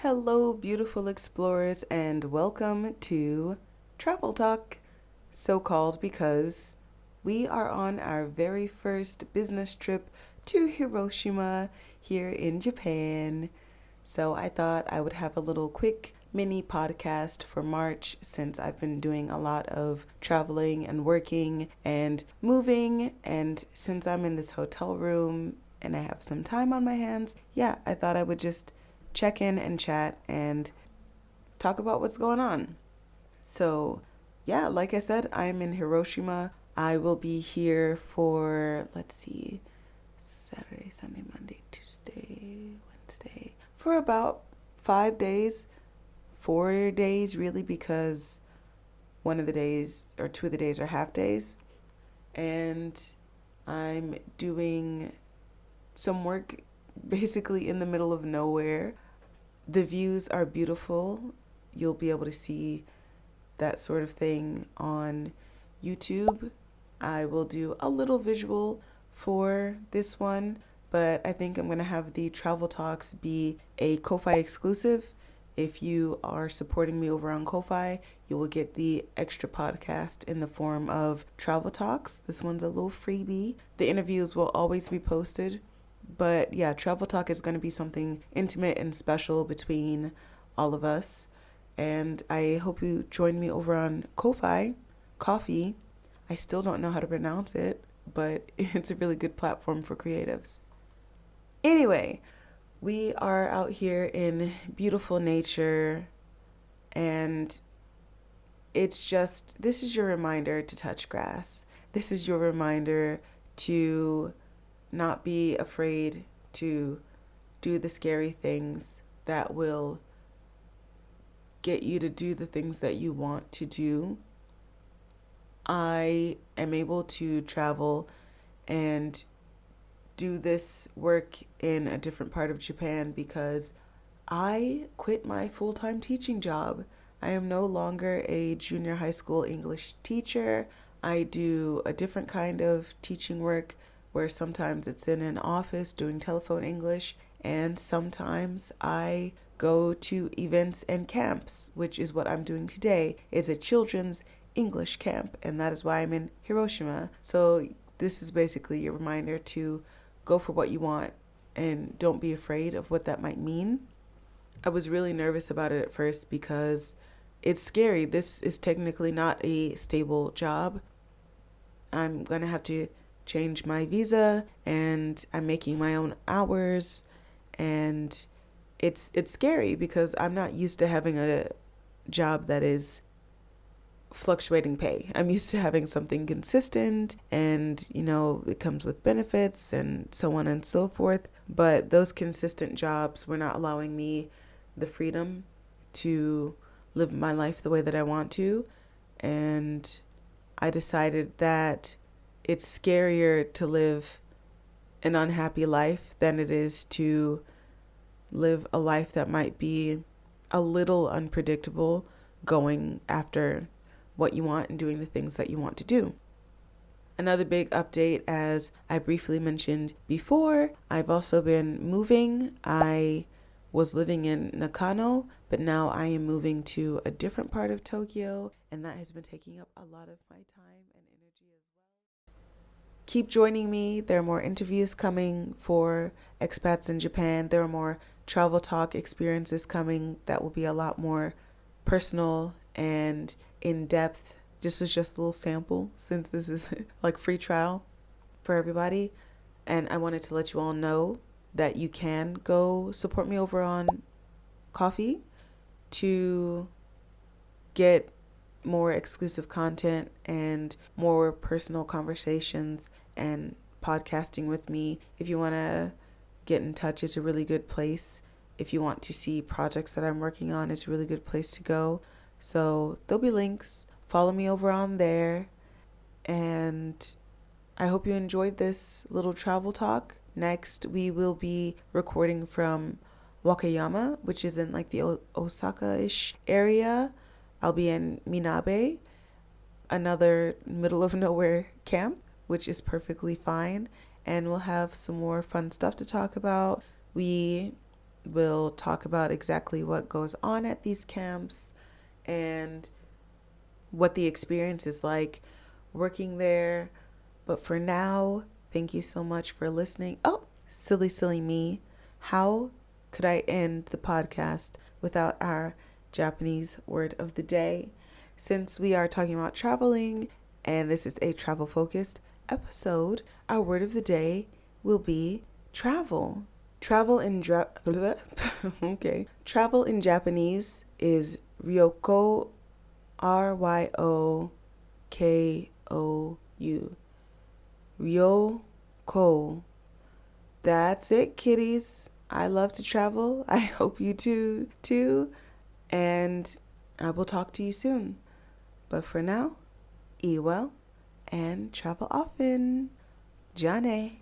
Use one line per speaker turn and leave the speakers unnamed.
Hello, beautiful explorers, and welcome to Travel Talk, so called because we are on our very first business trip to Hiroshima here in Japan. So I thought I would have a little quick mini podcast for March since I've been doing a lot of traveling and working and moving. And since I'm in this hotel room and I have some time on my hands, I thought I would just check in and chat and talk about what's going on. So, like I said, I'm in Hiroshima. I will be here for, let's see, Saturday, Sunday, Monday, Tuesday, Wednesday, for about 5 days, 4 days really, because one of the days or two of the days are half days. And I'm doing some work basically in the middle of nowhere. The views are beautiful. You'll be able to see that sort of thing on YouTube. I will do a little visual for this one, but I think I'm going to have the Travel Talks be a Ko-Fi exclusive. If you are supporting me over on Ko-Fi, you will get the extra podcast in the form of Travel Talks. This one's a little freebie. The interviews will always be posted. But Travel Talk is going to be something intimate and special between all of us. And I hope you join me over on Ko-Fi, Coffee. I still don't know how to pronounce it, but it's a really good platform for creatives. Anyway, we are out here in beautiful nature, and this is your reminder to touch grass. This is your reminder to not be afraid to do the scary things that will get you to do the things that you want to do. I am able to travel and do this work in a different part of Japan because I quit my full-time teaching job. I am no longer a junior high school English teacher. I do a different kind of teaching work where sometimes it's in an office doing telephone English, and sometimes I go to events and camps, which is what I'm doing today. It's a children's English camp, and that is why I'm in Hiroshima. So this is basically your reminder to go for what you want and don't be afraid of what that might mean. I was really nervous about it at first because it's scary. This is technically not a stable job. I'm going to have to change my visa, and I'm making my own hours, and it's scary because I'm not used to having a job that is fluctuating pay. I'm used to having something consistent, and it comes with benefits and so on and so forth, but those consistent jobs were not allowing me the freedom to live my life the way that I want to. And I decided that it's scarier to live an unhappy life than it is to live a life that might be a little unpredictable, going after what you want and doing the things that you want to do. Another big update, as I briefly mentioned before, I've also been moving. I was living in Nakano, but now I am moving to a different part of Tokyo, and that has been taking up a lot of my time and energy as well. Keep joining me. There are more interviews coming for expats in Japan. There are more travel talk experiences coming that will be a lot more personal and in depth. This is just a little sample since this is like free trial for everybody. And I wanted to let you all know that you can go support me over on Coffee to get more exclusive content and more personal conversations and podcasting with me. If you want to get in touch, it's a really good place. If you want to see projects that I'm working on, it's a really good place to go. So there'll be links. Follow me over on there. And I hope you enjoyed this little travel talk. Next, we will be recording from Wakayama, which is in like the Osaka-ish area. I'll be in Minabe, another middle of nowhere camp, which is perfectly fine. And we'll have some more fun stuff to talk about. We We'll talk about exactly what goes on at these camps and what the experience is like working there. But for now, thank you so much for listening. Oh, silly me. How could I end the podcast without our Japanese word of the day? Since we are talking about traveling and this is a travel focused episode, our word of the day will be travel. Travel in okay. Travel in Japanese is ryoko, Ryokou. Ryoko. That's it, kitties. I love to travel. I hope you too. And I will talk to you soon. But for now, eat well and travel often. Jane.